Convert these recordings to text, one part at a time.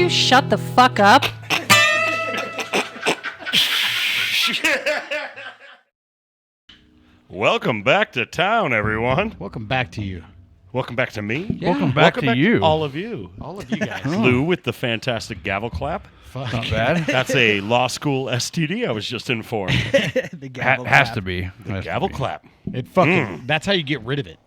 you shut the fuck up? Welcome back to town, everyone. Welcome back to you. Welcome back to me. Yeah. Welcome back to you. All of you. All of you guys. Lou with the fantastic gavel clap. Fuck. Not bad. That's a law school STD, I was just informed. The gavel Has clap. to be. The gavel clap. It fucking. That's how you get rid of it.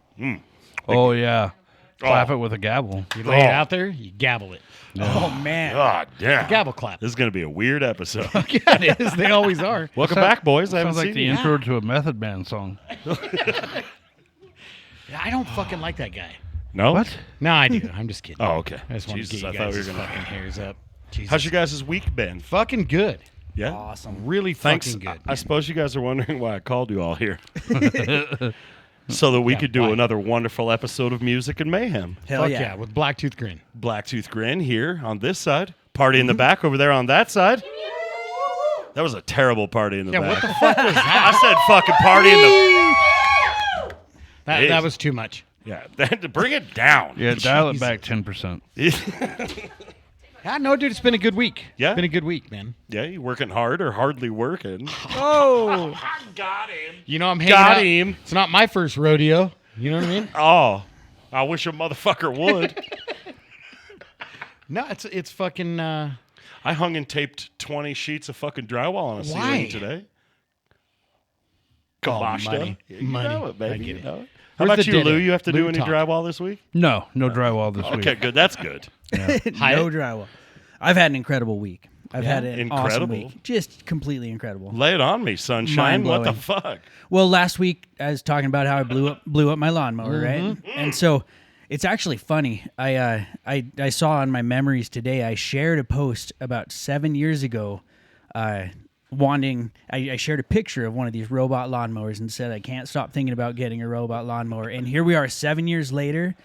Oh, yeah. Clap Oh. it with a gavel. You lay it out there, you gabble it. Oh man. God damn. Gavel clap. This is going to be a weird episode. Yeah, it is. They always are. Welcome back, boys. I haven't Sounds like seen the you. intro to a Method Man song. I don't fucking like that guy. No? What? No, I do. I'm just kidding. Oh, okay. I just want Jesus, to I get thought you we guys' were going to... fucking hairs up. Jesus. How's your guys' week been? Fucking good. Yeah? Awesome. Really Thanks. fucking good. I suppose you guys are wondering why I called you all here. So that we Yeah, could do why? another wonderful episode of Music and Mayhem. Hell Fuck yeah. yeah, with Black Tooth Grin. Black Tooth Grin here on this side. Party in the back over there on that side. That was a terrible party in the Yeah, back. what the fuck was that? I said fucking party in the... That was too much. Yeah, bring it down. Yeah, dial it back 10%. Ah, no, dude, it's been a good week. Yeah? It's been a good week, man. Yeah, you working hard or hardly working? Oh. Got him. You know, I'm hanging Got out. him. It's not my first rodeo. You know what I mean? Oh, I wish a motherfucker would. No, it's fucking... I hung and taped 20 sheets of fucking drywall on a Why? ceiling today. Kabashta. money. You Money. know it, baby. I get You it. know it. How Where's about the you, ditto? Lou? You have to do Lou any talk. drywall this week? No drywall this Okay, week. good. That's good. No drywall. I've had an incredible week. I've had an awesome Incredible? week. Just completely incredible. Lay it on me, sunshine. What the Mind-blowing. fuck? Well, last week I was talking about how I blew up my lawnmower, right? And so it's actually funny. I saw on my memories today. I shared a post about 7 years ago, I shared a picture of one of these robot lawnmowers and said I can't stop thinking about getting a robot lawnmower. And here we are, 7 years later,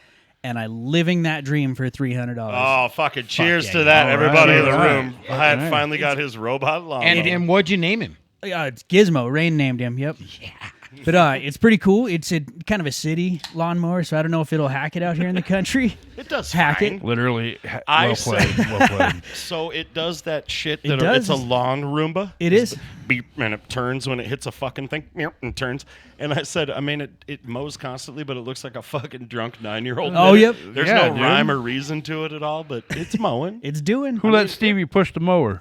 and I'm living that dream for $300. Oh, fucking cheers yeah, to that, all everybody right, in the all right. room. I right. finally got his robot lawnmower. And what'd you name him? It's Gizmo. Rain named him. Yep. Yeah. But it's pretty cool. It's a kind of a city lawnmower, so I don't know if it'll hack it out here in the country. It does Hack fine. it. Literally, I well played. said- Well played. So it does that shit It that does. it's a lawn Roomba. It is. Beep, and it turns when it hits a fucking thing, meow, and turns. And I said, I mean, it mows constantly, but it looks like a fucking drunk 9-year-old. Oh, did it. yep. There's Yeah, no dude. rhyme or reason to it at all, but it's mowing. It's doing. Who let Stevie push the mower?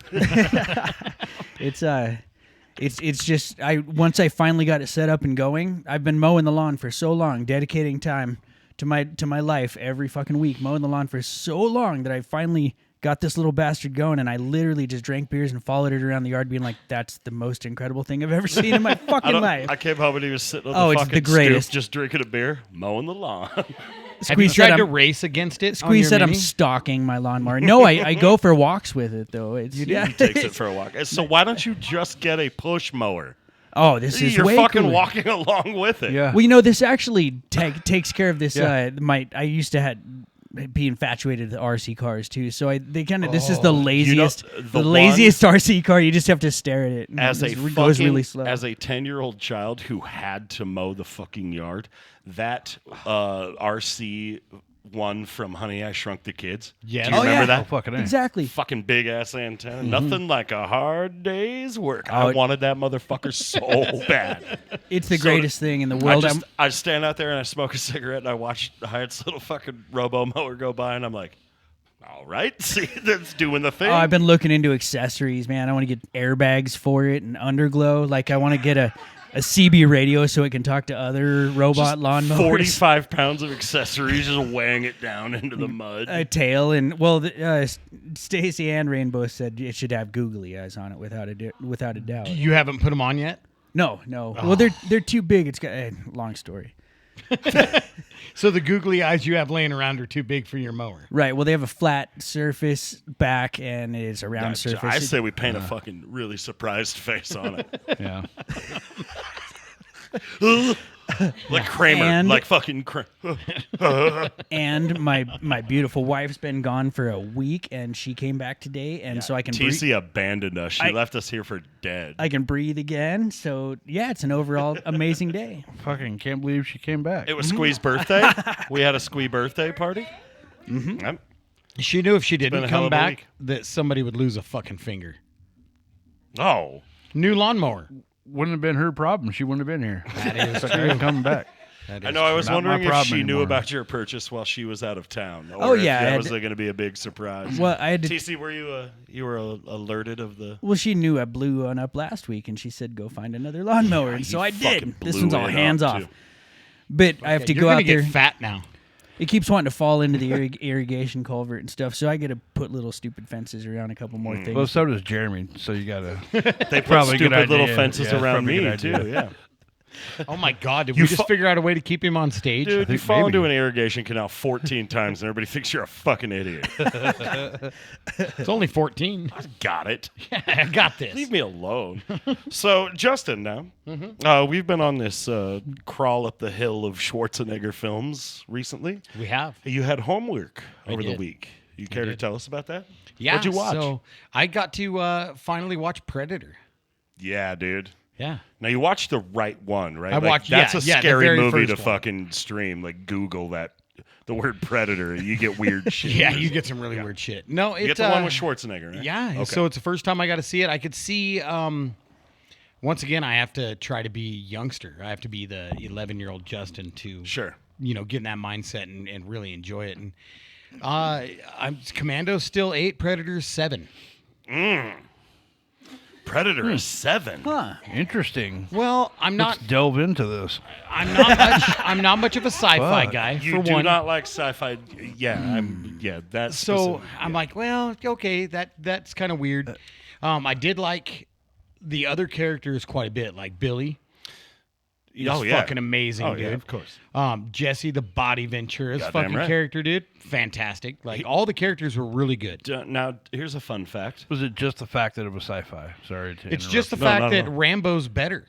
It's just once I finally got it set up and going, I've been mowing the lawn for so long, dedicating time to my life every fucking week, mowing the lawn for so long that I finally got this little bastard going, and I literally just drank beers and followed it around the yard being like, that's the most incredible thing I've ever seen in my fucking life. I came home and he was sitting on Oh, the it's fucking the greatest. stoop just drinking a beer, mowing the lawn. Have you Squeeze said tried to I'm- race against it? on Squeeze your said I'm Mini? stalking my lawnmower. No, I go for walks with it though. It's He takes it for a walk. So why don't you just get a push mower? Oh, this is You're way fucking cooler. walking along with it. Yeah. Well, you know, this actually takes care of this. Yeah. I used to be infatuated with RC cars too, so this is the laziest, the laziest RC car. You just have to stare at it. and As a it goes really slow. as a 10-year-old child who had to mow the fucking yard, that RC one from Honey, I Shrunk the Kids. Yes. Do you Oh, remember Oh, that? fucking A. Exactly. Fucking big ass antenna. Nothing like a hard day's work. Oh, I wanted that motherfucker so bad. It's the So greatest thing in the world. I stand out there and I smoke a cigarette and I watch Hyatt's little fucking robo mower go by and I'm like, all right, see, that's doing the thing. I've been looking into accessories, man. I want to get airbags for it and underglow. Like I want to get a CB radio so it can talk to other robot lawnmowers. 45 pounds of accessories just weighing it down into the mud. A tail and Stacy and Rainbow said it should have googly eyes on it without a doubt. You haven't put them on yet? No. Well, they're too big. It's got long story. So the googly eyes you have laying around are too big for your mower. Right. Well, they have a flat surface back and it is a round surface. I say we paint a fucking really surprised face on it. Yeah. Like Kramer. And- like fucking Kramer. And my beautiful wife's been gone for a week, and she came back today, and so I can breathe. TC abandoned us. She left us here for dead. I can breathe again. So yeah, it's an overall amazing day. Fucking can't believe she came back. It was Squee's birthday. We had a Squee birthday party. Mm-hmm. She knew if she been didn't a hell come of a back, week. that somebody would lose a fucking finger. Oh, New lawnmower. Wouldn't have been her problem. She wouldn't have been here. That is I ain't coming back. I know. I was Not my wondering if problem she knew anymore. about your purchase while she was out of town. Or Oh, if yeah, I that had was to- going to be a big surprise. Well, I had to. TC, were you were alerted of the? Well, she knew I blew one up last week, and she said go find another lawnmower, and so You I fucking did. This blew one's all it hands up, off. too. But I have to You're go gonna out there. get fat now. It keeps wanting to fall into the irrigation culvert and stuff, so I got to put little stupid fences around a couple more things. Well, so does Jeremy. So you gotta. They put Probably a good stupid little idea. fences Yeah, around probably a me good too. idea. Yeah, Oh my God! Did You we just fu- figure out a way to keep him on stage? dude, you think fall maybe. into an irrigation canal 14 times, and everybody thinks you're a fucking idiot. It's only 14. Got it. I got this. Leave me alone. So, Justin, now we've been on this crawl up the hill of Schwarzenegger films recently. We have. You had homework over the did. week. You care to tell us about that? Yeah. What'd you watch? So I got to finally watch Predator. Yeah, dude. Yeah. Now you watched the right one, right? I watched- That's yeah, a yeah, the scary very movie to first one. fucking stream. Like Google that, the word predator. You get weird shit. Yeah, you get some really weird shit. No, it's You get the one with Schwarzenegger, right? Yeah. Okay. So it's the first time I got to see it. I could see. Once again, I have to try to be youngster. I have to be the 11-year-old Justin to Sure. get in that mindset and really enjoy it. And I'm Commando's still 8, Predator's 7. Predator is 7. Huh. Interesting. Well, I'm not. Let's delve into this. I'm not much. I'm not much of a sci-fi Fuck. guy. You for do one. not like sci-fi. Yeah, that's So I'm like, well, okay, that's kind of weird. I did like the other characters quite a bit, like Billy. He's fucking amazing, Oh, dude. yeah, of course. Jesse, the body Ventura's Goddamn fucking right. character, dude, fantastic. Like all the characters were really good. Now, here's a fun fact. Was it just the fact that it was sci-fi? Sorry to It's interrupt. just the No, fact no, that no. Rambo's better.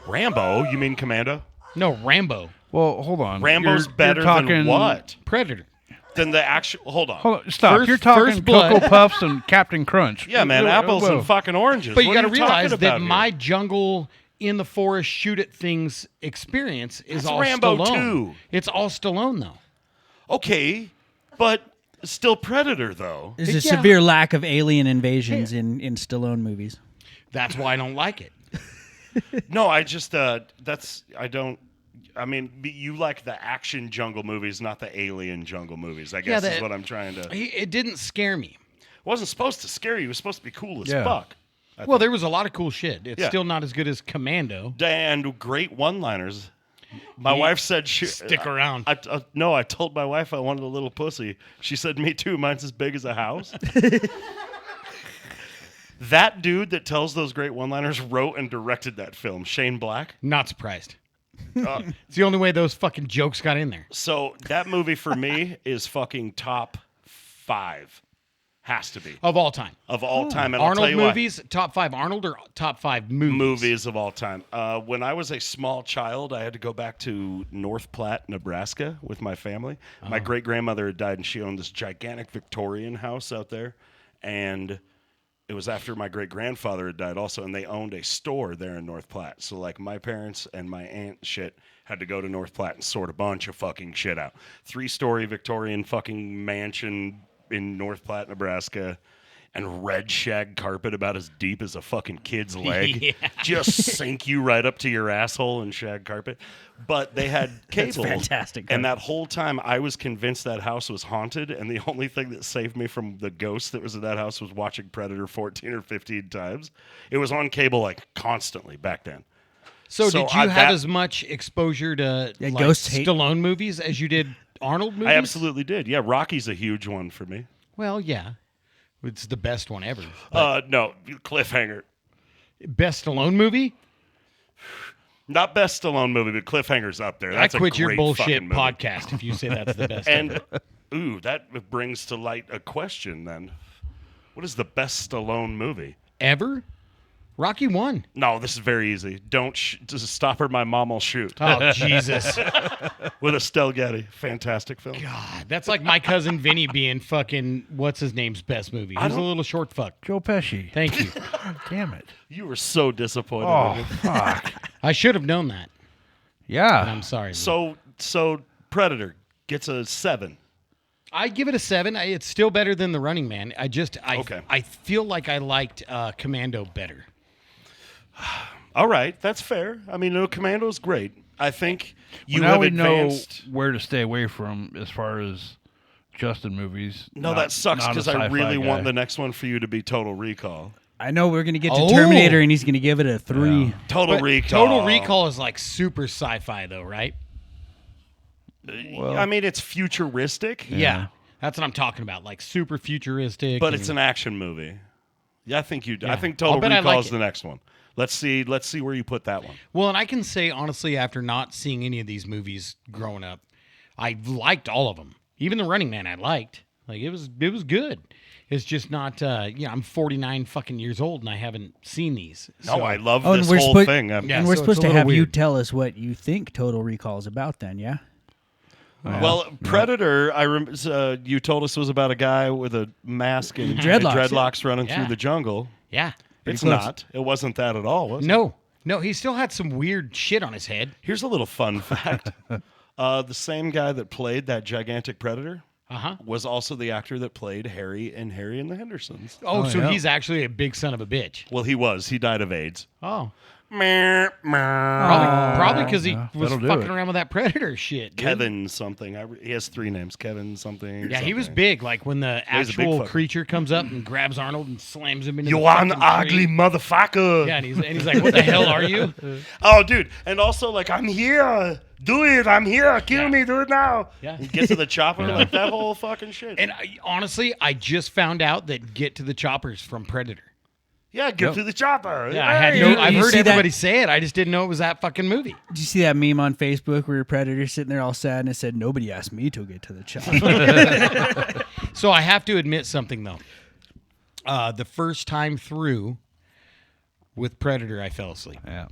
Rambo? You mean Commando? No, Rambo, Well, hold on. Rambo's You're better talking, than what? Predator. Than the actual. Hold on. Hold on, stop. First- You're talking First Blood. Cocoa Puffs and Captain Crunch. Yeah, man, Whoa, apples whoa. and fucking oranges. But you What got to are talking realize that about my here? jungle in the forest shoot at things experience is That's all Rambo Stallone. 2. It's all Stallone though. Okay, but still Predator though. There's a Yeah. severe lack of alien invasions in Stallone movies. That's why I don't like it. No, I just I don't. I mean, you like the action jungle movies, not the alien jungle movies. I guess is that- what I'm trying to. It It didn't scare me. wasn't supposed to scare you. It was supposed to be cool as Yeah. fuck. Well, there was a lot of cool shit. It's Yeah. still not as good as Commando. And great one-liners. My wife said, Stick around. No, I told my wife I wanted a little pussy. She said, me too. Mine's as big as a house. That dude that tells those great one-liners wrote and directed that film, Shane Black. Not surprised. It's the only way those fucking jokes got in there. So that movie for me is fucking top 5. Has to be. Of all time. Of all time. And I'll tell Arnold you what, movies, top 5 Arnold or top 5 movies? movies of all time. When I was a small child, I had to go back to North Platte, Nebraska with my family. My great grandmother had died, and she owned this gigantic Victorian house out there. And it was after my great grandfather had died also, and they owned a store there in North Platte. So, like, my parents and my aunt shit had to go to North Platte and sort a bunch of fucking shit out. 3-story Victorian fucking mansion in North Platte, Nebraska. And red shag carpet about as deep as a fucking kid's leg. Yeah. Just sink you right up to your asshole in shag carpet. But they had cable. fantastic And carpet. that whole time I was convinced that house was haunted. And the only thing that saved me from the ghost that was in that house was watching Predator 14 or 15 times. It was on cable like constantly back then. So So did you I- have that- as much exposure to Yeah, like, ghosts hate- Stallone movies as you did Arnold movies? I absolutely did. Yeah, Rocky's a huge one for me. Well, yeah. It's the best one ever. No, Cliffhanger. Best Stallone movie? Not best Stallone movie, but Cliffhanger's up there. That's I quit a your great bullshit fucking movie. podcast if you say that's the best. And ooh, that brings to light a question then. What is the best Stallone movie? ever? Rocky 1. No, this is very easy. Don't just stop or my mom will shoot. Oh, Jesus. With Estelle Getty. Fantastic film. God, that's like my cousin Vinny being fucking, what's his name's best movie? He's a little short fuck. Joe Pesci. Thank you. God damn it. You were so disappointed. in Oh, me. fuck. I should have known that. Yeah. I'm sorry. So Predator gets a 7. I give it a 7. It's still better than The Running Man. Okay. I feel like I liked Commando better. All right, that's fair. I mean, no, Commando's great. I think you now have we know advanced. where to stay away from as far as Justin movies. No, Not- that sucks not a because I sci-fi really want guy. the next one for you to be Total Recall. I know we're gonna get to Oh. Terminator, and he's gonna give it a 3. Total But Recall. Total Recall is like super sci-fi, though, right? I mean, it's futuristic, Yeah. That's what I'm talking about, like super futuristic. but and- it's an action movie. Yeah, I think you. Yeah. I think I'll Total bet I Recall like is it. the next one. Let's see where you put that one. Well, and I can say honestly, after not seeing any of these movies growing up, I liked all of them. Even The Running Man, I liked. Like it was good. It's just not. I'm 49 fucking years old and I haven't seen these. No, So- I love Oh, and this we're whole supposed- thing. Yeah. And we're so it's supposed a to little have you weird. tell us what you think Total Recall is about, then, yeah? Well, Predator, you told us was about a guy with a mask and Dreadlocks, dreadlocks running Yeah. through the jungle. Yeah. It's close. not. It wasn't that at all, was it? No, he still had some weird shit on his head. Here's a little fun fact. The same guy that played that gigantic predator was also the actor that played Harry and the Hendersons. So yeah. he's actually a big son of a bitch. Well, he was. He died of AIDS. Oh. Meh, meh. Probably because he was that'll do fucking it. around with that predator shit. Dude. Kevin something. He has 3 names. Kevin something. Yeah, he was something. big. Like when the He's a big actual fucker. creature comes up and grabs Arnold and slams him into You the are an fucking ugly tree. motherfucker. Yeah, and he's like, "What the hell are you?" Oh, dude. And also, like, I'm here. Do it. I'm here. Kill Yeah. me. Do it now. Yeah. And get to the chopper. Like, that whole fucking shit. And honestly, I just found out that "Get to the Choppers" from Predator. Yeah, get to the chopper. Yeah, I had Hey. I've you heard see that- everybody say it. I just didn't know it was that fucking movie. Did you see that meme on Facebook where Predator's sitting there all sad and it said, "Nobody asked me to get to the chopper"? So I have to admit something though. The first time through with Predator, I fell asleep. Yeah.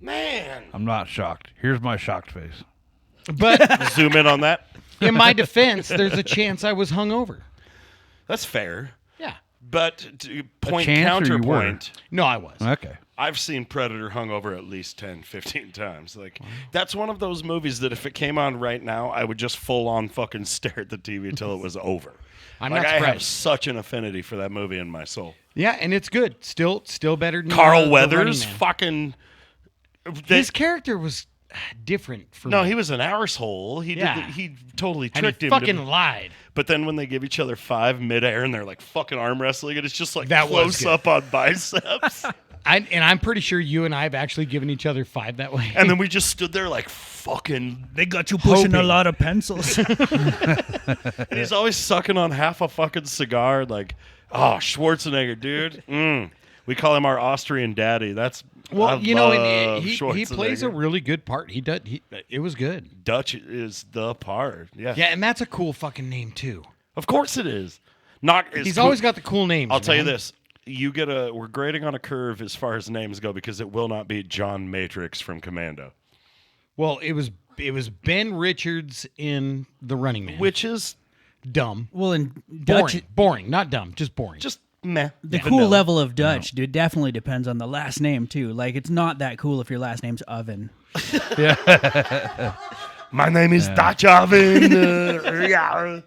Man. I'm not shocked. Here's my shocked face. But Zoom in on that. in my defense, there's a chance I was hungover. That's fair. Yeah. But to point chance or you were? counterpoint, No, I was. Okay. I've seen Predator hungover at least 10, 15 times. Like, that's one of those movies that if it came on right now, I would just full on fucking stare at the TV until it was over. I'm like, not I have surprised. such an affinity for that movie in my soul. Yeah, and it's good. Still better than Carl The Weathers, Running Man. fucking. His character was different for No, me. he was an arsehole. Yeah. He totally and tricked he him. fucking lied. But then when they give each other 5 midair and they're like fucking arm wrestling, and it's just like That was close good. up on biceps. And I'm pretty sure you and I have actually given each other 5 that way. And then we just stood there like fucking. They got you pushing Hoping. a lot of pencils. And he's always sucking on half a fucking cigar. Like, oh, Schwarzenegger, dude. We call him our Austrian daddy. That's well, I you know, love and he plays a Schwarzenegger. really good part. He does. It was good. Dutch is the part. Yeah. Yeah, and that's a cool fucking name too. Of course it is. Not. As He's cool- always got the cool names. I'll tell you man. this. We're grading on a curve as far as names go because it will not be John Matrix from Commando, Well, it was Ben Richards in The Running Man. which is dumb, Well, and boring, Dutch, boring, not dumb, just boring. just meh. the Vanilla. cool level of Dutch, dude, definitely depends on the last name too. Like, it's not that cool if your last name's Oven. My name is Dutch Oven. Yeah.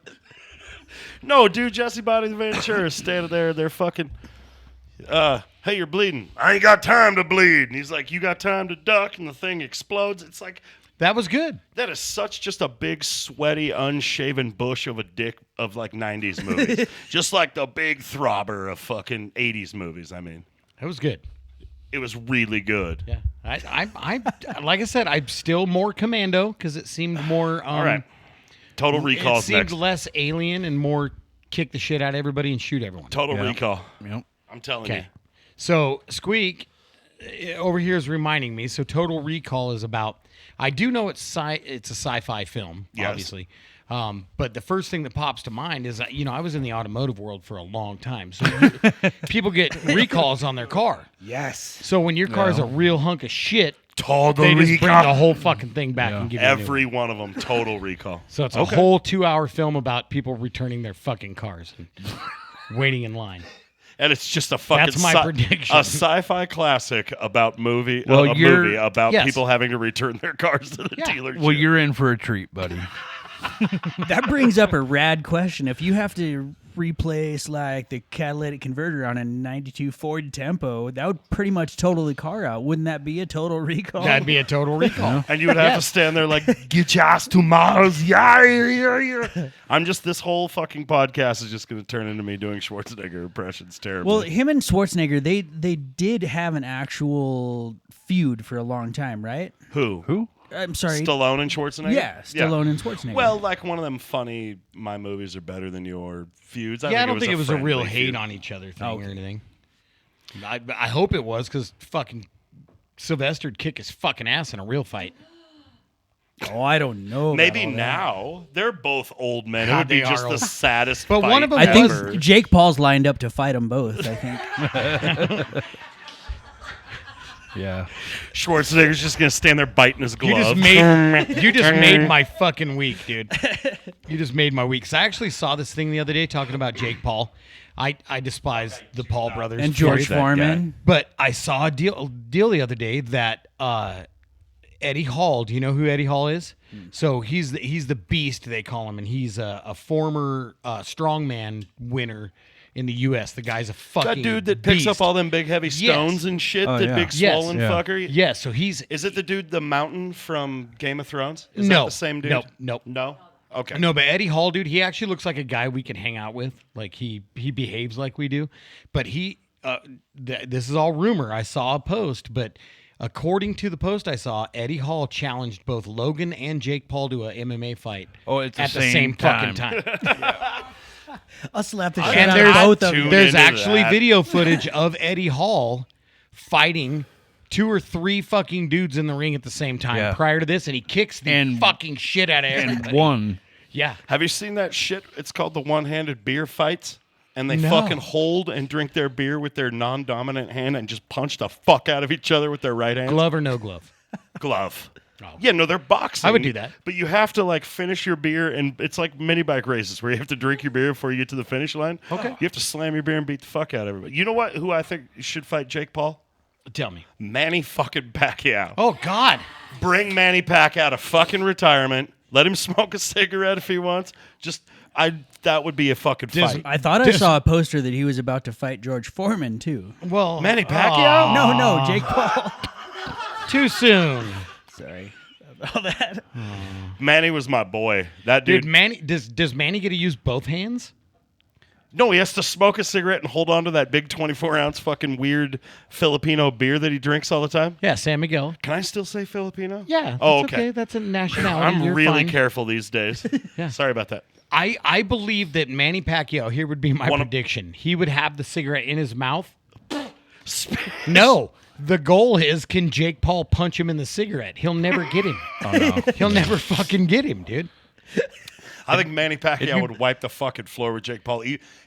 No, dude, Jesse Body Ventura is standing there. They're fucking. Hey, you're bleeding. I ain't got time to bleed. And he's like, you got time to duck, and the thing explodes. It's like that was good. that is such just a big, sweaty, unshaven bush of a dick of like '90s movies, just like the big throbber of fucking '80s movies. I mean, That was good. it was really good. Yeah, I like I said, I'm still more Commando because it seemed more. All right, Total It Recall's seemed next. less alien and more kick the shit out of everybody and shoot everyone. Total Yeah. Recall. Yep. I'm telling you. Okay. So Squeak over here is reminding me. So Total Recall is about. I do know it's a sci-fi film, Yes. obviously. But the first thing that pops to mind is that, I was in the automotive world for a long time. So people get recalls on their car. Yes. So when your car is a real hunk of shit, Total they just bring the Recall. whole fucking thing back Yeah. and give you a new one. Every one of them, Total Recall. So it's a whole 2-hour film about people returning their fucking cars and waiting in line. And it's just a fucking That's my prediction. a sci-fi classic about movie Well, a you're- movie about Yes. people having to return their cars to the Yeah. dealership. Well, you're in for a treat, buddy. That brings up a rad question. If you have to replace like the catalytic converter on a 92 Ford Tempo, that would pretty much total the car out. Wouldn't that be a total recall? That'd be a total recall. And you would have to stand there like, get your ass to Mars. Yeah. I'm just, this whole fucking podcast is just going to turn into me doing Schwarzenegger impressions terribly. Well, him and Schwarzenegger, they did have an actual feud for a long time, right? Who? I'm sorry. Stallone and Schwarzenegger? Yeah, Stallone and Schwarzenegger. Well, like one of them funny, my movies are better than your feuds. I don't think it was a real friendly hate feud. on each other thing or anything. I hope it was, because fucking Sylvester'd kick his fucking ass in a real fight. Oh, I don't know. Maybe about all that. now. They're both old men. God, it would be they just are the old. saddest But fight one of them I think ever. Jake Paul's lined up to fight them both, I think. Yeah. Schwarzenegger's just going to stand there biting his You glove. just made my fucking week, dude. You just made my week. 'Cause I actually saw this thing the other day talking about Jake Paul. I despise the Paul brothers. And George that guy. Foreman. But I saw a deal the other day that Eddie Hall. Do you know who Eddie Hall is? So he's the beast, they call him, and he's a former strongman winner in the U.S. The guy's a fucking That dude that picks beast. up all them big heavy stones Yes. and shit, Oh, that yeah. big Yes. swollen Yeah. fucker. Yeah, so he's Is it the dude, the mountain from Game of Thrones? Is No. that the same dude? Nope. No? Okay. No, but Eddie Hall, dude, he actually looks like a guy we can hang out with. Like he behaves like we do. But he, this is all rumor. I saw a post, but according to the post I saw, Eddie Hall challenged both Logan and Jake Paul to a MMA fight. Oh, it's the at the same same fucking time. time. I'll slap the And shit out there's- of both of Tune them. There's into actually that. video footage of Eddie Hall fighting 2 or 3 fucking dudes in the ring at the same time Yeah. prior to this, and he kicks the And- fucking shit out of And everybody. one. Yeah. Have you seen that shit? It's called the one-handed beer fights. And they No. fucking hold and drink their beer with their non-dominant hand and just punch the fuck out of each other with their right hand. Glove or no glove? Glove. Oh. Yeah, no, they're boxing. I would do that. But you have to like finish your beer, and it's like mini bike races where you have to drink your beer before you get to the finish line. Okay. You have to slam your beer and beat the fuck out of everybody. You know what? Who I think should fight Jake Paul? Tell me. Manny fucking Pacquiao. Oh, God. Bring Manny Pacquiao out of fucking retirement. Let him smoke a cigarette if he wants. That would be a fucking Does- fight. I thought I saw a poster that he was about to fight George Foreman, too. Well, Manny Pacquiao? No, Jake Paul. Too soon. Sorry. All that. Manny was my boy. That Dude, dude. Manny does Manny get to use both hands? No, he has to smoke a cigarette and hold on to that big 24-ounce fucking weird Filipino beer that he drinks all the time. Yeah, San Miguel. Can I still say Filipino? Yeah. Oh, that's okay. That's a nationality. I'm You're really fine. careful these days. Yeah. Sorry about that. I believe that Manny Pacquiao, here would be my One of- prediction. He would have the cigarette in his mouth. No. The goal is, can Jake Paul punch him in the cigarette? He'll never get him. Oh, no. He'll never fucking get him, dude. I think Manny Pacquiao would wipe the fucking floor with Jake Paul.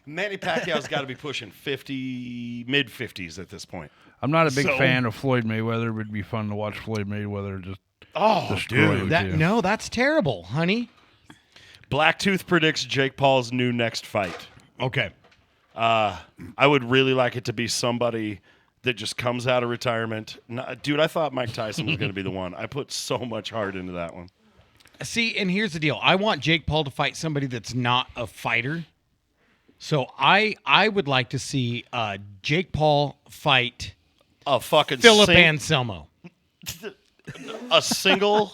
Manny Pacquiao's got to be pushing mid-50s at this point. I'm not a big So- fan of Floyd Mayweather. It would be fun to watch Floyd Mayweather just Oh, destroy dude. him, too. No, that's terrible, honey. Black Tooth predicts Jake Paul's new next fight. Okay. I would really like it to be somebody that just comes out of retirement. No, dude, I thought Mike Tyson was going to be the one. I put so much heart into that one. See, and here's the deal. I want Jake Paul to fight somebody that's not a fighter. So I would like to see Jake Paul fight A fucking Philip Anselmo. a single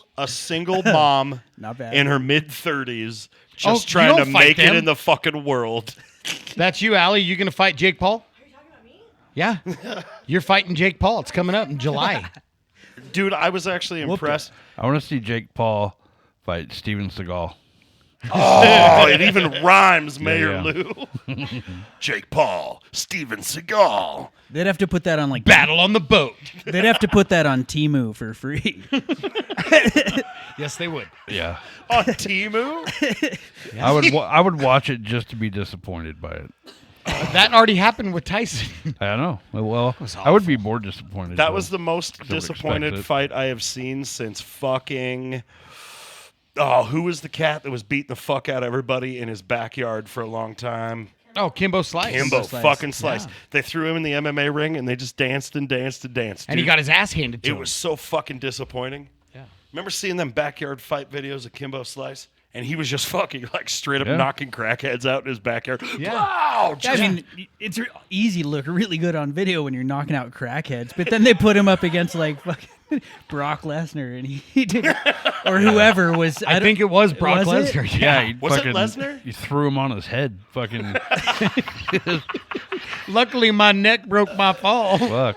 mom Not bad. in her mid-30s just Oh, you trying to don't fight make it them. in the fucking world. That's you, Allie. You going to fight Jake Paul? Are you talking about me? Yeah. You're fighting Jake Paul. It's coming up in July. Dude, I was actually impressed. I want to see Jake Paul fight Steven Seagal. Oh, it even rhymes, Mayor yeah. Lou. Jake Paul, Steven Seagal. They'd have to put that on like Battle on the boat. They'd have to put that on Temu for free. Yes, they would. Yeah. On Temu? I would watch it just to be disappointed by it. That already happened with Tyson. I know. Well, was I would be more disappointed. That though. was the most Never disappointed expected it. fight I have seen since fucking... Oh, who was the cat that was beating the fuck out of everybody in his backyard for a long time? Oh, Kimbo Slice. Kimbo Slice. fucking Slice. Yeah. They threw him in the MMA ring, and they just danced and danced and danced. And he dude. got his ass handed to It him. was so fucking disappointing. Yeah. Remember seeing them backyard fight videos of Kimbo Slice? and he was just fucking like straight up knocking crackheads out in his backyard. Yeah. Wow, I mean, it's easy to look really good on video when you're knocking out crackheads, but then they put him up against like fucking Brock Lesnar, and he did, or whoever was. I think it was Brock was it? Lesnar. Yeah, Yeah. he Was it fucking, Lesnar? You threw him on his head. Fucking Luckily, my neck broke my fall. fuck.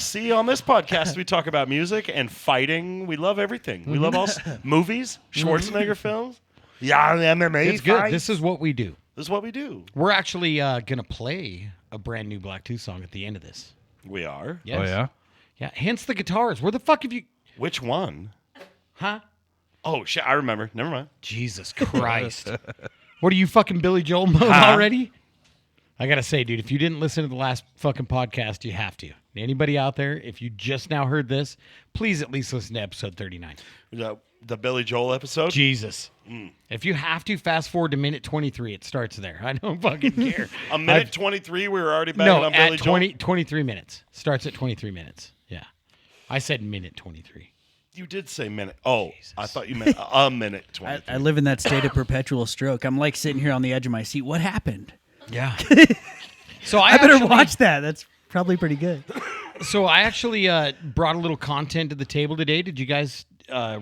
See, on this podcast, we talk about music and fighting. We love everything. We love all movies, Schwarzenegger films. Yeah, MMA. It's good. fights. This is what we do. This is what we do. We're actually gonna play a brand new Black Tooth song at the end of this. We are. Yes. Oh yeah. Yeah. Hence the guitars. Where the fuck have you? Which one? Huh? Oh, shit. I remember. Never mind. Jesus Christ. What are you fucking Billy Joel mode already? I gotta say, dude, if you didn't listen to the last fucking podcast, you have to. Anybody out there, if you just now heard this, please at least listen to episode 39. The Billy Joel episode? Jesus. If you have to, fast forward to minute 23. It starts there. I don't fucking care. A minute 23, we were already banging No, on Billy at Joel? 23 minutes. Starts at 23 minutes. Yeah. I said minute 23. You did say minute. Oh, I thought you meant a minute 23. I live in that state of perpetual stroke. I'm like sitting here on the edge of my seat. What happened? Yeah. So I better watch that. That's probably pretty good. So I actually brought a little content to the table today. Did you guys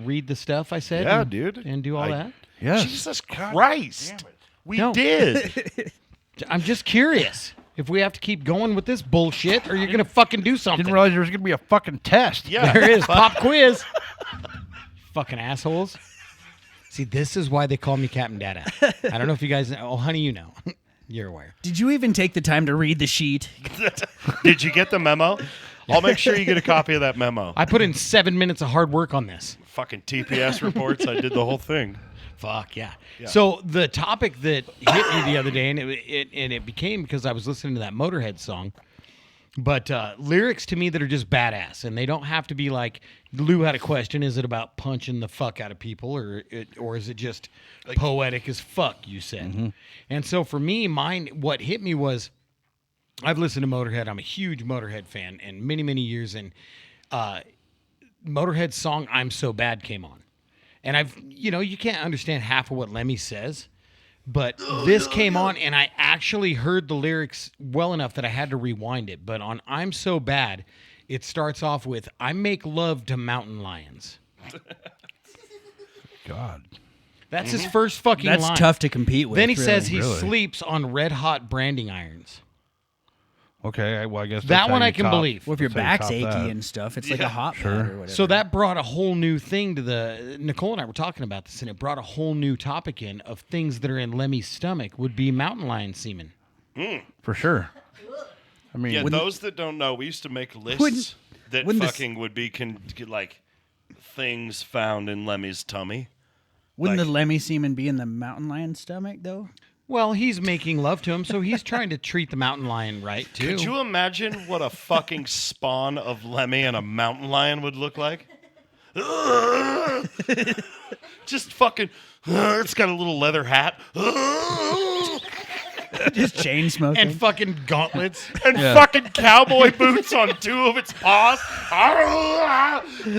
read the stuff I said? Yeah, and, dude. And do all that? Yes. Jesus Christ. We No. did. I'm just curious if we have to keep going with this bullshit or you're going to fucking do something. Didn't realize there was gonna be a fucking test. Yeah. There is. Pop quiz. Fucking assholes. See, this is why they call me Captain Dada. I don't know if you guys know. Oh, honey, you know. You're aware. Did you even take the time to read the sheet? Did you get the memo? I'll make sure you get a copy of that memo. I put in 7 minutes of hard work on this. Fucking TPS reports. I did the whole thing. Fuck yeah. So the topic that hit me the other day, and it became because I was listening to that Motorhead song, but lyrics to me that are just badass, and they don't have to be like Lou had a question: is it about punching the fuck out of people, or is it just poetic as fuck? You said, and so for me, what hit me was I've listened to Motorhead. I'm a huge Motorhead fan, and many years, and Motorhead's song "I'm So Bad" came on. And you can't understand half of what Lemmy says, but this came on and I actually heard the lyrics well enough that I had to rewind it. But on I'm So Bad, it starts off with, I make love to mountain lions. God. That's his first fucking That's line. tough to compete with. Then he really. says he Really? sleeps on red hot branding irons. Okay. Well, I guess That that's one how I you can top- believe. Well, if your that's how you back's top achy that. and stuff, it's like a hot pad or whatever. So that brought a whole new thing to Nicole and I were talking about this, and it brought a whole new topic in of things that are in Lemmy's stomach would be mountain lion semen. For sure. I mean, Yeah, those that don't know, we used to make lists that wouldn't this- fucking would be like things found in Lemmy's tummy. Wouldn't like- the Lemmy semen be in the mountain lion's stomach, though? Well, he's making love to him, so he's trying to treat the mountain lion right, too. Could you imagine what a fucking spawn of Lemmy and a mountain lion would look like? Just fucking. It's got a little leather hat. Just chain smoking. And fucking gauntlets. And fucking cowboy boots on two of its paws.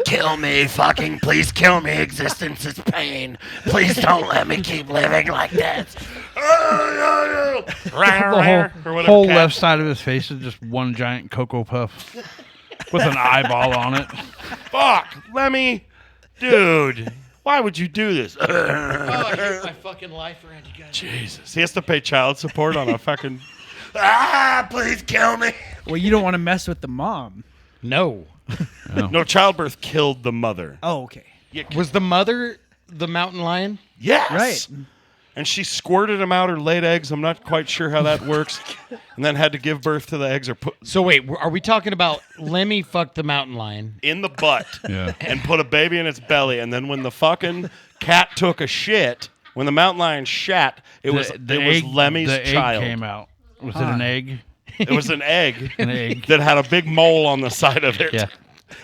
Kill me, fucking, please kill me. Existence is pain. Please don't let me keep living like this. the whole left side of his face is just one giant Cocoa Puff with an eyeball on it. Fuck, Lemmy, dude, why would you do this? Oh, I hate my fucking life around you guys. Jesus, he has to pay child support on a fucking. Please kill me. Well, you don't want to mess with the mom. No. No, childbirth killed the mother. Oh, okay. Was the mother the mountain lion? Yes. Right. And she squirted him out or laid eggs. I'm not quite sure how that works. And then had to give birth to the eggs or put So wait, are we talking about Lemmy fucked the mountain lion? in the butt Yeah. and put a baby in its belly. And then when the fucking cat took a shit, when the mountain lion shat, it was Lemmy's the child. egg came out. Was it an egg? It was an egg An egg. that had a big mole on the side of it. Yeah.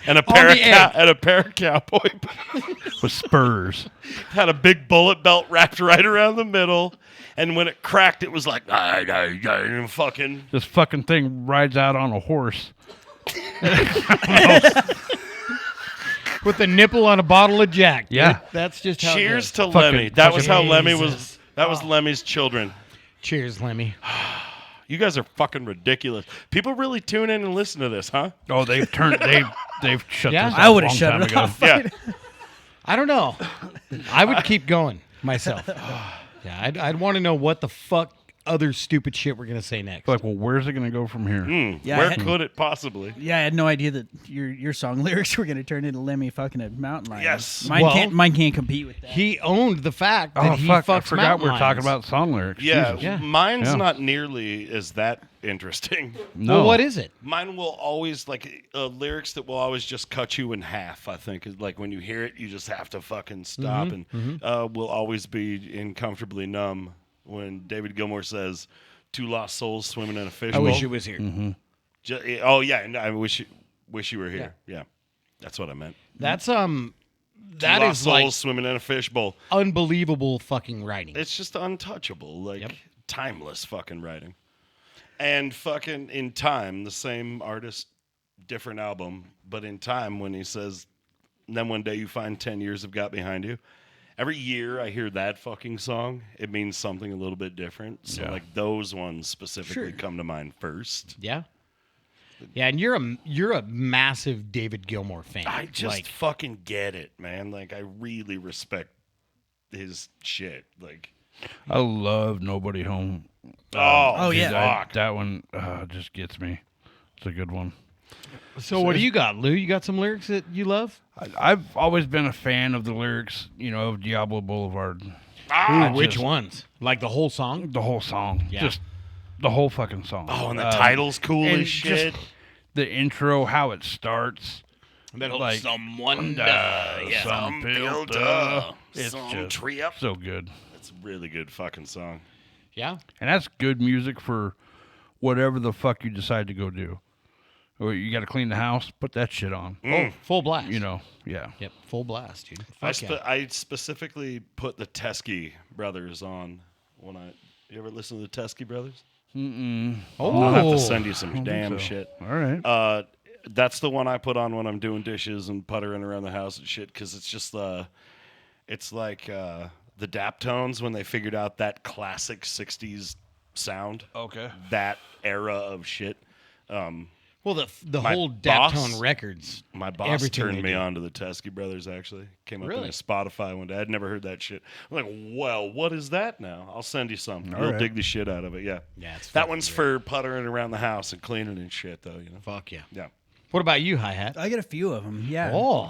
And a pair of the egg. and a pair of cowboy boots. With spurs. Had a big bullet belt wrapped right around the middle. And when it cracked, it was like, fucking. This fucking thing rides out on a horse. with the nipple on a bottle of Jack. Dude. Yeah. That's just how Cheers it to goes. Lemmy. That was how Lemmy was. Jesus. That was Lemmy's children. Cheers, Lemmy. You guys are fucking ridiculous. People really tune in and listen to this, huh? Oh, they've shut Yeah. this off I would a have long shut time it ago. off. Yeah. I don't know. I would keep going myself. Yeah, I'd want to know what the fuck other stupid shit we're gonna say next. Like, well, where's it gonna go from here? Yeah, Where I had- could it possibly? Yeah, I had no idea that your song lyrics were going to turn into Lemmy fucking a mountain lion. Yes. Mine can't compete with that. He owned the fact that Oh he fuck! fucks I forgot mountain we were talking lions. about song lyrics. Yeah, Jesus. Yeah. mine's Yeah. not nearly as that interesting. No. Well, what is it? Mine will always lyrics that will always just cut you in half. I think is like when you hear it, you just have to fucking stop, and will always be incomfortably numb when David Gilmour says, "Two lost souls swimming in a fishbowl." I wish it was here. Oh yeah, and I wish you were here. Yeah, that's what I meant. That's Two that lost is souls like swimming in a fishbowl. unbelievable fucking writing. It's just untouchable, like Yep. timeless fucking writing. And fucking In Time, the same artist, different album, but In Time when he says, "Then one day you find 10 years have got behind you." Every year I hear that fucking song, it means something a little bit different. So Yeah. like those ones specifically Sure. come to mind first. Yeah. Yeah, and you're a massive David Gilmour fan. I just like, fucking get it, man. Like I really respect his shit. Like I love Nobody Home. Oh, yeah. That one just gets me. It's a good one. so what do you got, Lou? You got some lyrics that you love? I've always been a fan of the lyrics, of Diablo Boulevard. Ooh, which ones? Like the whole song? The whole song. Yeah. Just the whole fucking song. oh, and the title's cool and as shit. just the intro, how it starts. That Like, someone some built built up, It's some just tree up. so good. It's a really good fucking song. Yeah. And that's good music for whatever the fuck you decide to go do. Or you got to clean the house, put that shit on. Oh, full blast. Yeah. Yep, full blast, dude. I, Fuck yeah. I specifically put the Teskey brothers on when you ever listen to the Teskey brothers? I'll have to send you some damn so. shit. All right. That's the one I put on when I'm doing dishes and puttering around the house and shit because it's just it's like the Daptones when they figured out that classic 60s sound. Okay. That era of shit. Well, the My whole boss- Daptone Records. My boss everything turned they me do. on to the Teskey brothers, actually. Came up in Really? a Spotify one day. I'd never heard that shit. I'm like, well, what is that now? I'll send you some. All You'll right. dig the shit out of it, yeah. Yeah, it's That fucking one's great. for puttering around the house and cleaning and shit, though, Fuck yeah. Yeah. What about you, Hi-Hat? I get a few of them. Yeah. Oh.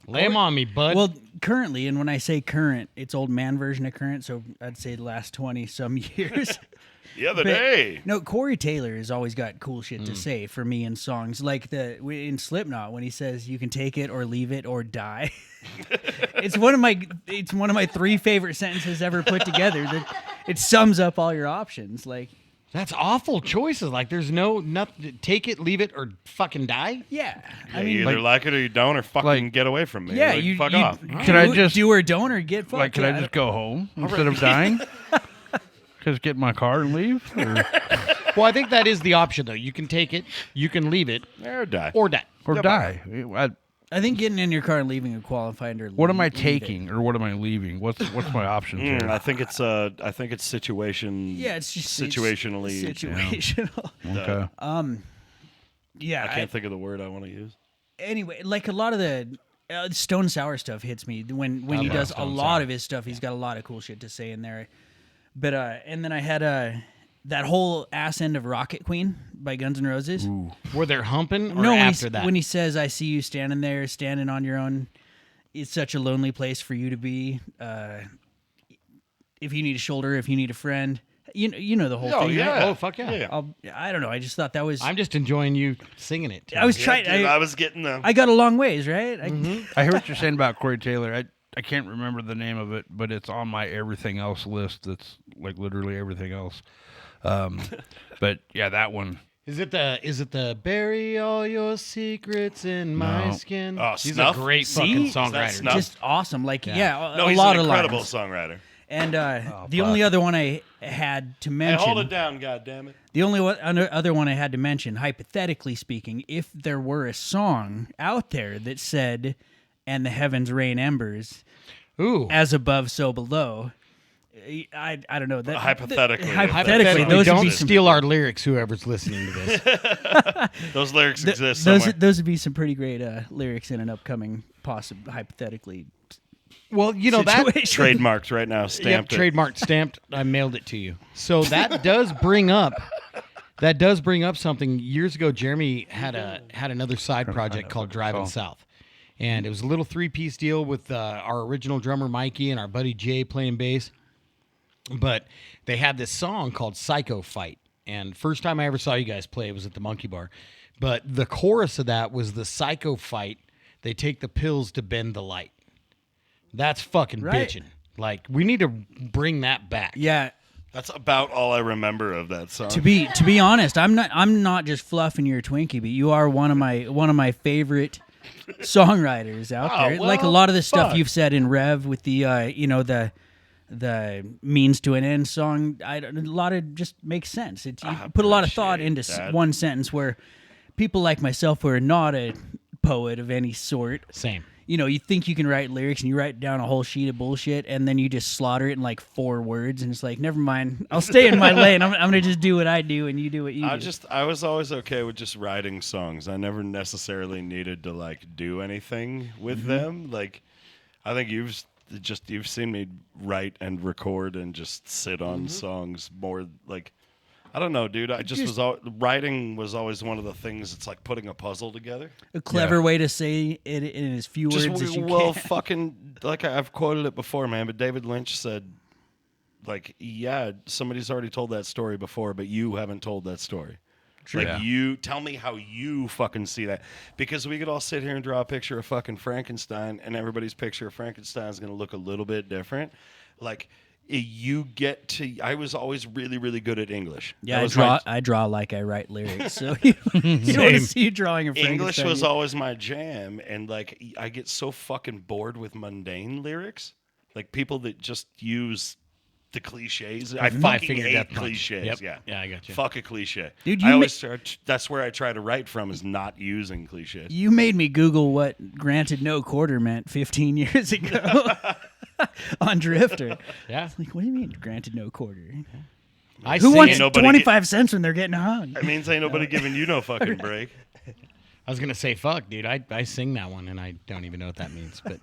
Lay 'em on me, bud. Well, currently, and when I say current, it's old man version of current, so I'd say the last 20-some years. The other But- day. No, Corey Taylor has always got cool shit to say for me in songs. Like in Slipknot when he says you can take it or leave it or die. it's one of my three favorite sentences ever put together. It sums up all your options. Like, that's awful choices. Like, there's nothing. Take it, leave it, or fucking die. yeah. Yeah, you either like it or you don't, or fucking like- get away from me. Yeah, Like, you fuck you, off. Can I do- just- do or don't or get fucked? Like, can I Yeah, just go home instead of dying? Just get in my car and leave? Or, Well, I think that is the option, though. You can take it, you can leave it, Or die. or die. or die? I think getting in your car and leaving a qualified under. What am I leave it. taking or what am I leaving? What's my options here? I think it's situation. Yeah, it's just situationally. situational. Okay. Yeah, I can't think of the word I want to use. anyway, like a lot of the Stone Sour stuff hits me when he love does a Stone lot Sour. of his stuff. He's got a lot of cool shit to say in there. But and then I had that whole ass end of Rocket Queen by Guns N' Roses. Were they humping or No, after that? when he says, "I see you standing there, standing on your own. It's such a lonely place for you to be. If you need a shoulder, if you need a friend, you know the whole Oh thing. yeah. Right? Oh, fuck yeah. I don't know. I just thought that was. I'm just enjoying you singing it. I was Yeah, trying. dude, I was getting the. I got a long ways, right? I hear what you're saying about Corey Taylor. I can't remember the name of it, but it's on my everything else list. That's like literally everything else. But yeah, that one. Is it the bury all your secrets in my No. skin? Oh, He's Snuff? a great See? fucking Is that songwriter. Snuff? Just awesome. Like, yeah, No, a he's lot an of incredible lines. songwriter. And the only other one I had to Hey, mention. hold it down, goddammit. The only other one I had to mention, hypothetically speaking, if there were a song out there that said, "And the heavens rain embers, Ooh. as above, so below," I don't know. That, Hypothetically. hypothetically, Hypothetically, those would don't be some, steal our lyrics, whoever's listening to this. Those lyrics exist those somewhere. those would be some pretty great lyrics in an upcoming, hypothetically. Well, you know, that situation. Trademarked right now. Stamped it. trademarked, stamped. I mailed it to you. So that does bring up something. Years ago, Jeremy had another side project called Driving South, and it was a little 3-piece deal with our original drummer Mikey and our buddy Jay playing bass. But they had this song called "Psycho Fight," and first time I ever saw you guys play it was at the Monkey Bar. But the chorus of that was the "Psycho Fight." They take the pills to bend the light. That's fucking Right. bitchin'. Like, we need to bring that back. Yeah. That's about all I remember of that song. To be honest, I'm not just fluffing your Twinkie, but you are one of my favorite songwriters out there. well, Like a lot of the stuff fuck. you've said in Rev with the the means to an end song, a lot of just makes sense. You put a lot of thought into appreciate that. one sentence where people like myself who are not a poet of any sort, Same. you think you can write lyrics and you write down a whole sheet of bullshit and then you just slaughter it in like 4 words and it's like, never mind, I'll stay in my lane. I'm going to just do what I do and you do what you do. I was always okay with just writing songs. I never necessarily needed to like do anything with them. Like, I think you've seen me write and record and just sit on songs more. Like, I don't know, dude. Writing was always one of the things. It's like putting a puzzle together. A clever way to say it in as few words as you can. Fucking like I've quoted it before, man. But David Lynch said, like, yeah, somebody's already told that story before, but you haven't told that story. True. Like, you tell me how you fucking see that, because we could all sit here and draw a picture of fucking Frankenstein, and everybody's picture of Frankenstein is going to look a little bit different. Like, you get to. I was always really, really good at English. Yeah, That was I draw like I write lyrics. So you don't want to see you drawing a Frankenstein. English was always my jam, and like I get so fucking bored with mundane lyrics, like people that just use the cliches. I fucking Five-finger hate death punch. cliches. Yep. Yeah, Yeah, I got you. Fuck a cliche, Dude, I always that's where I try to write from, is not using cliches. You made me Google what "granted no quarter" meant 15 years ago on Drifter. Yeah. Like, what do you mean, granted no quarter? I Who sing wants it. nobody 25 cents when they're getting hung? That means ain't nobody giving you no fucking break. I was going to say, fuck, dude. I sing that one, and I don't even know what that means. But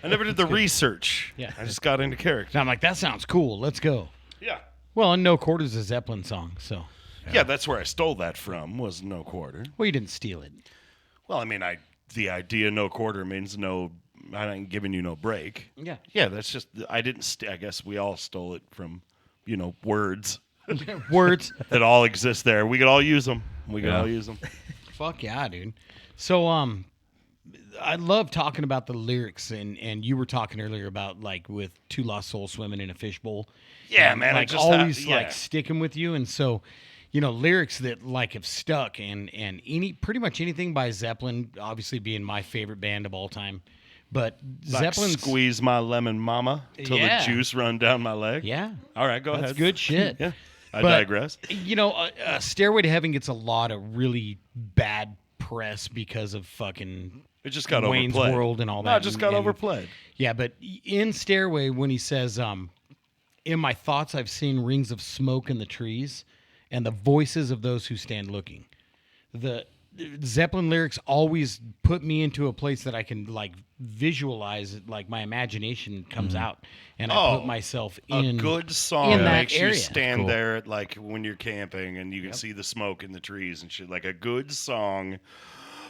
I never did the research. Yeah. I just got into character. I'm like, that sounds cool. Let's go. Yeah. Well, and No Quarter's a Zeppelin song, so. Yeah, that's where I stole that from, was no quarter. Well, you didn't steal it. Well, I mean, the idea no quarter means no, I ain't giving you no break. Yeah. Yeah, that's just, I didn't, I guess we all stole it from, words Words. that all exist there. We could all use them. We could Yeah. all use them. Fuck yeah, dude. So, I love talking about the lyrics, and you were talking earlier about, like, with Two Lost Souls swimming in a fishbowl. Yeah, And, man. I like, just always, yeah. like, sticking with you. And so, lyrics that, like, have stuck, and pretty much anything by Zeppelin, obviously being my favorite band of all time. But Like, Zeppelin's... squeeze my lemon mama till Yeah. the juice run down my leg. Yeah. All right, go That's ahead. good shit. Yeah. I But, digress. Stairway to Heaven gets a lot of really bad press because of fucking It just got Wayne's overplayed. World and all No, that. it just got and- overplayed. Yeah, but in Stairway, when he says, in my thoughts, I've seen rings of smoke in the trees and the voices of those who stand looking. The Zeppelin lyrics always put me into a place that I can, like, visualize it, like my imagination comes out, and I put myself in A good song in that makes area. you stand Cool. there, like when you're camping and you can see the smoke in the trees and shit. Like a good song,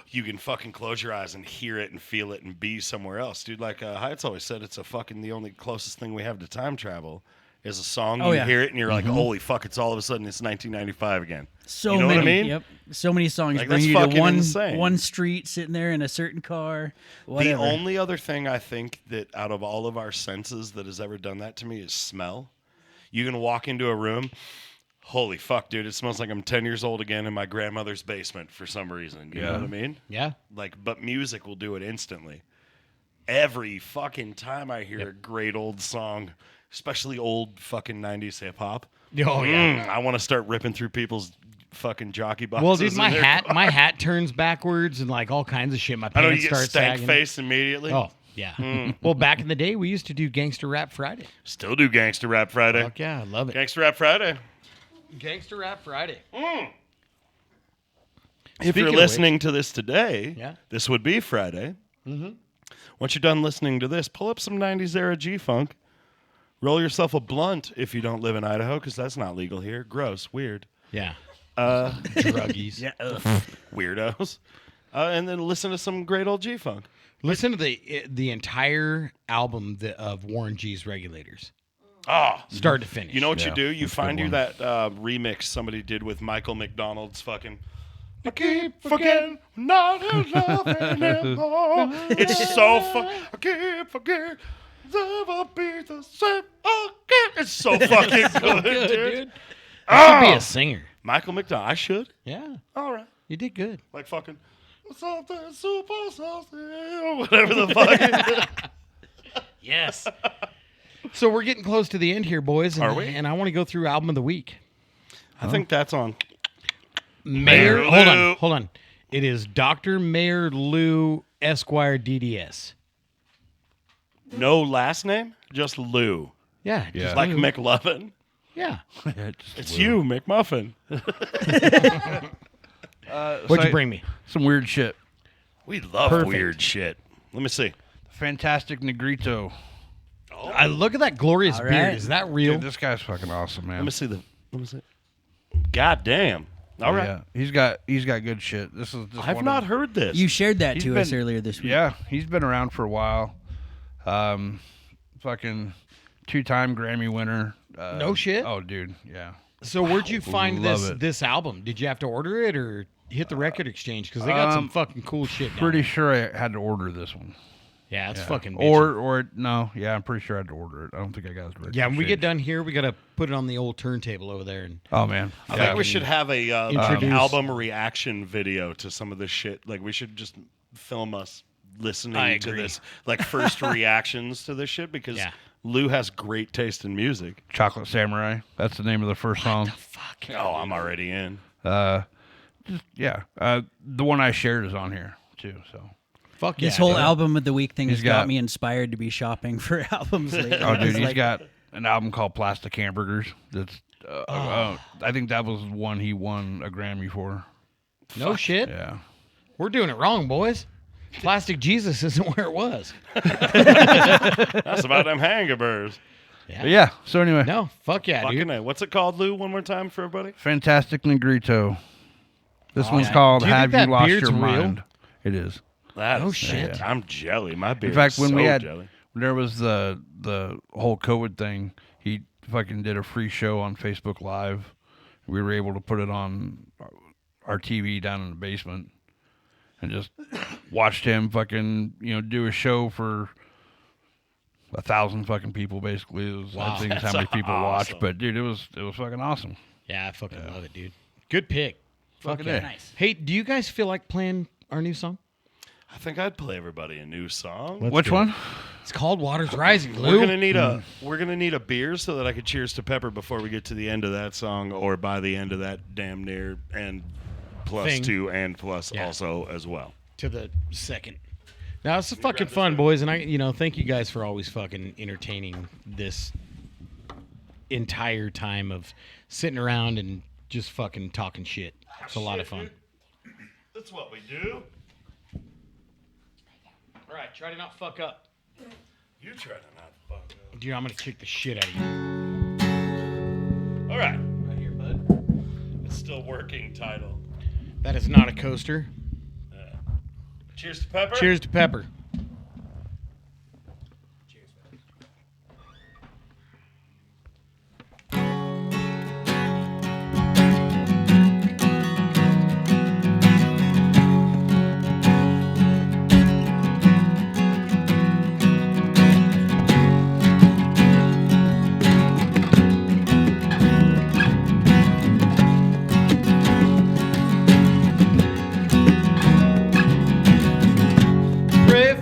you can fucking close your eyes and hear it and feel it and be somewhere else, dude. Like Hyatt's always said, it's the only closest thing we have to time travel is a song. Oh, you yeah. hear it and you're like, holy fuck! It's all of a sudden it's 1995 again. So You know many, what I mean? Yep. So many songs Like, bring that's you to fucking insane. one street, sitting there in a certain car. Whatever. The only other thing I think that out of all of our senses that has ever done that to me is smell. You can walk into a room, holy fuck, dude, it smells like I'm 10 years old again in my grandmother's basement for some reason. You know what I mean? Yeah. Like, but music will do it instantly. every fucking time I hear a great old song, especially old fucking 90s hip hop. Oh yeah. I want to start ripping through people's fucking jockey boxes. Well, dude, my in their hat turns backwards and like all kinds of shit. My I know you pants get start stank sagging. face immediately. Oh yeah. Well, back in the day, we used to do Gangster Rap Friday. Still do Gangster Rap Friday. Fuck yeah, I love it. Gangster Rap Friday. Gangster Rap Friday. If Speaking you're of listening to this today, Yeah. this would be Friday. Once you're done listening to this, pull up some 90s era G-Funk. Roll yourself a blunt if you don't live in Idaho, because that's not legal here. Gross. Weird. Yeah. Druggies. Yeah. Weirdos. And then listen to some great old G-Funk. Listen to the entire album of Warren G's Regulators, Oh, start to finish. you know what you Yeah, do? You that's a good find you one. that remix somebody did with Michael McDonald's fucking I keep forgetting we're not in love anymore. It's so fun. I keep forgetting never be the same again. It's so fucking good, good, dude. dude. You should be a singer. Michael McDonald. I should. Yeah, All right. you did good. Like fucking something super something, whatever the fuck. Yes. So we're getting close to the end here, boys. And, Are we? And I want to go through album of the week. I think that's on. Mayor. Lou. Hold on. It is Dr. Mayor Lou Esquire DDS. No last name, just Lou. Yeah. Yeah. just Like Lou. McLovin. Yeah. It's you, McMuffin. What'd you bring me? Some weird shit. We love Perfect. weird shit. Let me see. Fantastic Negrito. I look at that glorious All beard. right. Is that real? Dude, this guy's fucking awesome, man. Let me see the. Let me see. God damn. All right. Yeah, he's got good shit. This is just I've one not of, heard this. You shared that He's to us been- earlier this week. Yeah, he's been around for a while. Fucking 2-time Grammy winner. No shit? Oh, dude, yeah. So where'd you find Love this it. this album? Did you have to order it or hit the record exchange? Because they got some fucking cool shit. Down Pretty there. sure I had to order this one. Yeah, it's Yeah. fucking. bitchin'. Or no, yeah, I'm pretty sure I had to order it. I don't think I got it. Yeah, when we get done here, we gotta put it on the old turntable over there. And Oh man, I think we should have a Introduce- album reaction video to some of this shit. Like we should just film us I listening to agree. this, like first reactions to this shit, because Yeah. Lou has great taste in music. Chocolate Samurai. That's the name of the first song. fuck. Oh, I'm already in. Yeah, the one I shared is on here too. So. Fuck yeah. This whole dude. album of the week thing has He's got got- me inspired to be shopping for albums lately. Oh, dude, It's he's like- got an album called Plastic Hamburgers. That's I think that was one he won a Grammy for. No shit. Yeah. We're doing it wrong, boys. Plastic Jesus isn't where it was. That's about them hamburgers. But yeah. So anyway, No, fuck yeah, Fucking dude. A. What's it called, Lou? One more time for everybody. Fantastic Negrito. This one's yeah. called Do you think "Have that You Lost beard's Your real? Mind?" It is. That Oh, is- shit. I'm jelly. My beard. In fact, is when so we had jelly. when there was the whole COVID thing, he fucking did a free show on Facebook Live. We were able to put it on our TV down in the basement and just watched him fucking do a show for 1,000 fucking people. Basically, it was Wow. I think it's how many people watched, but dude, it was fucking awesome. Yeah, I fucking love it, dude. Good pick. Fuck Fucking yeah. A. Nice. Hey, do you guys feel like playing our new song? I think I'd play everybody a new song. Let's Which do it. one? It's called Waters Rising, Lou. We're gonna need a beer so that I could cheers to Pepper before we get to the end of that song, or by the end of that damn near and plus Thing. 2 and plus Yeah. also as well. To the second. Now it's fucking fun, boys, and I, thank you guys for always fucking entertaining this entire time of sitting around and just fucking talking shit. It's a lot of fun. That's what we do. All right, try to not fuck up. You try to not fuck up. Dude, I'm gonna kick the shit out of you. All right. Right here, bud. It's still working title. That is not a coaster. Cheers to Pepper. Cheers to Pepper. Pray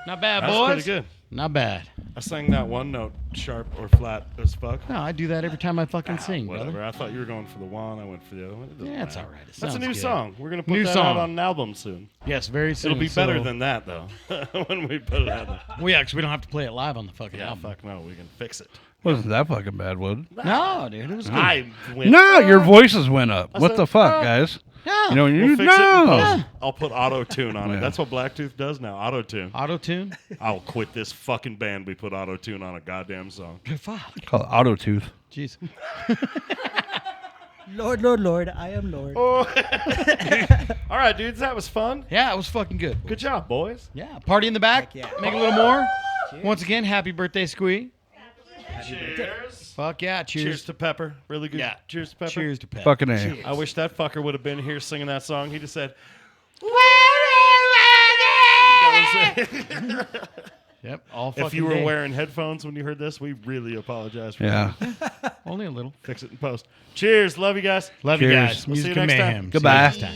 Not bad, That's boys. pretty good. Not bad. I sang that one note sharp or flat as fuck. No, I do that every time I fucking sing, Whatever. brother. I thought you were going for the one. I went for the other one. It doesn't Yeah, it's matter. all right. It That's a sounds new good. song. We're gonna put New that song. out on an album soon. Yes, very soon. It'll be better so- than that though. When we put it out there. Well, yeah, because we don't have to play it live on the fucking Yeah, album. fuck no. We can fix it. Wasn't that fucking bad, Wood? No, dude, it was good. I went. No, your voices went up. What said, the fuck, guys? Yeah. You know, We'll you fix it in post. no. I'll put auto tune on it. Yeah. That's what Black Tooth does now. Auto tune. Auto tune. I'll quit this fucking band. We put auto tune on a goddamn song. Fuck. Call it auto tooth. Jeez. Lord, Lord, Lord, I am Lord. All right, dudes, that was fun. Yeah, it was fucking good. Good job, boys. Yeah, party in the back. Heck yeah. Make a little more. Once again, happy birthday, Squee. Cheers. Fuck yeah, Cheers cheers. to Pepper. Really good. Yeah. Cheers to Pepper. Cheers to Pep. Fucking A. I wish that fucker would have been here singing that song. He just said, Yep, all fucking if you were day. wearing headphones when you heard this, we really apologize for Yeah. that. Only a little. Fix it in post. Cheers. Love you guys. Love you Cheers. guys. We'll see Music you and next time. mayhem. See you Goodbye. next time.